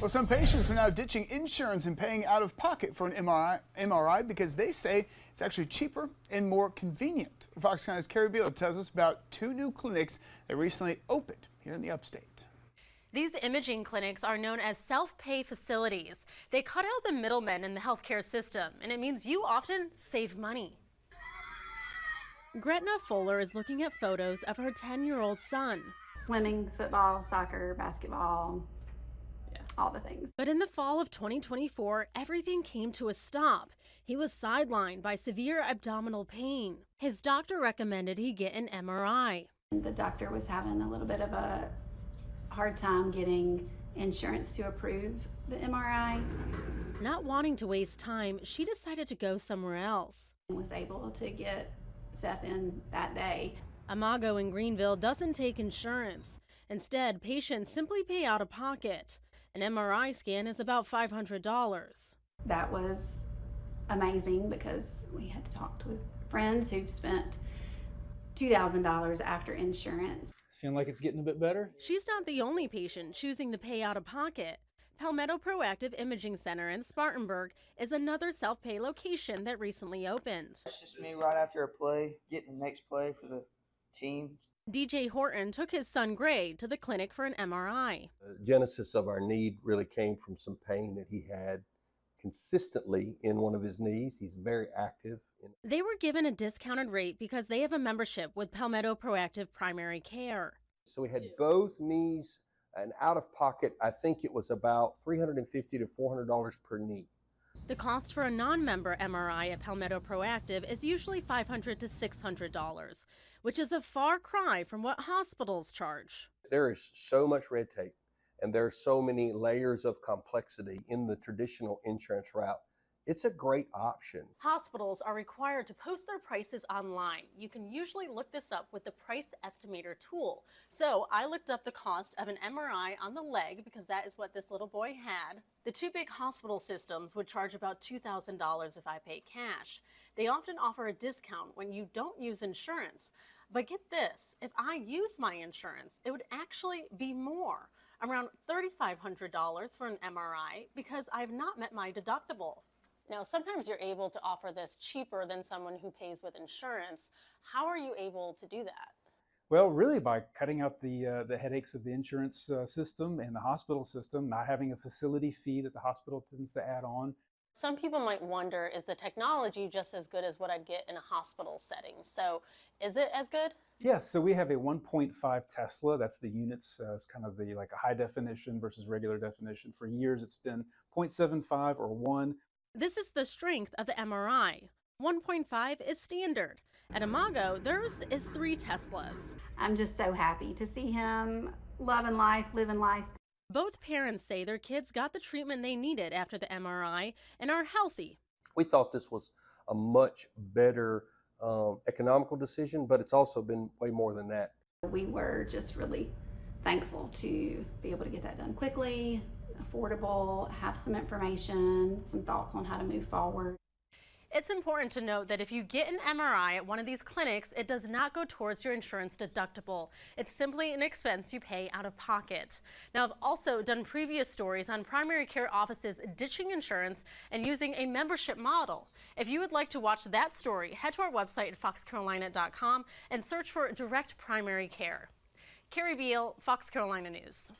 Well, some patients are now ditching insurance and paying out of pocket for an MRI because they say it's actually cheaper and more convenient. Fox County's Carrie Beal tells us about 2 new clinics that recently opened here in the upstate. These imaging clinics are known as self-pay facilities. They cut out the middlemen in the healthcare system, and it means you often save money. Gretna Fuller is looking at photos of her 10-year-old son. Swimming, football, soccer, basketball, all the things. But in the fall of 2024, everything came to a stop. He was sidelined by severe abdominal pain. His doctor recommended he get an MRI. The doctor was having a little bit of a hard time getting insurance to approve the MRI. Not wanting to waste time, she decided to go somewhere else. Was able to get Seth in that day. Imago in Greenville doesn't take insurance. Instead, patients simply pay out of pocket. An MRI scan is about $500. That was amazing because we had to talk with friends who've spent $2,000 after insurance. Feeling like it's getting a bit better? She's not the only patient choosing to pay out of pocket. Palmetto Proactive Imaging Center in Spartanburg is another self-pay location that recently opened. It's just me right after a play, getting the next play for the team. DJ Horton took his son Gray to the clinic for an MRI. The genesis of our need really came from some pain that he had consistently in one of his knees. He's very active. They were given a discounted rate because they have a membership with Palmetto Proactive Primary Care. So we had both knees, and out of pocket, I think it was about $350 to $400 per knee. The cost for a non-member MRI at Palmetto Proactive is usually $500 to $600, which is a far cry from what hospitals charge. There is so much red tape, and there are so many layers of complexity in the traditional insurance route. It's a great option. Hospitals are required to post their prices online. You can usually look this up with the price estimator tool. So I looked up the cost of an MRI on the leg because that is what this little boy had. The 2 big hospital systems would charge about $2,000 if I pay cash. They often offer a discount when you don't use insurance. But get this, if I use my insurance, it would actually be more, around $3,500 for an MRI because I've not met my deductible. Now, sometimes you're able to offer this cheaper than someone who pays with insurance. How are you able to do that? Well, really by cutting out the headaches of the insurance system and the hospital system, not having a facility fee that the hospital tends to add on. Some people might wonder, is the technology just as good as what I'd get in a hospital setting? So is it as good? Yes, so we have a 1.5 Tesla. That's the units, it's kind of the like a high definition versus regular definition. For years, it's been 0.75 or 1. This is the strength of the MRI. 1.5 is standard. At Imago, theirs is 3 Teslas. I'm just so happy to see him loving life, living life. Both parents say their kids got the treatment they needed after the MRI and are healthy. We thought this was a much better economical decision, but it's also been way more than that. We were just really thankful to be able to get that done quickly, affordable, have some information, some thoughts on how to move forward. It's important to note that if you get an MRI at one of these clinics, it does not go towards your insurance deductible. It's simply an expense you pay out of pocket. Now, I've also done previous stories on primary care offices ditching insurance and using a membership model. If you would like to watch that story, head to our website at foxcarolina.com and search for direct primary care. Carrie Beal, Fox Carolina News.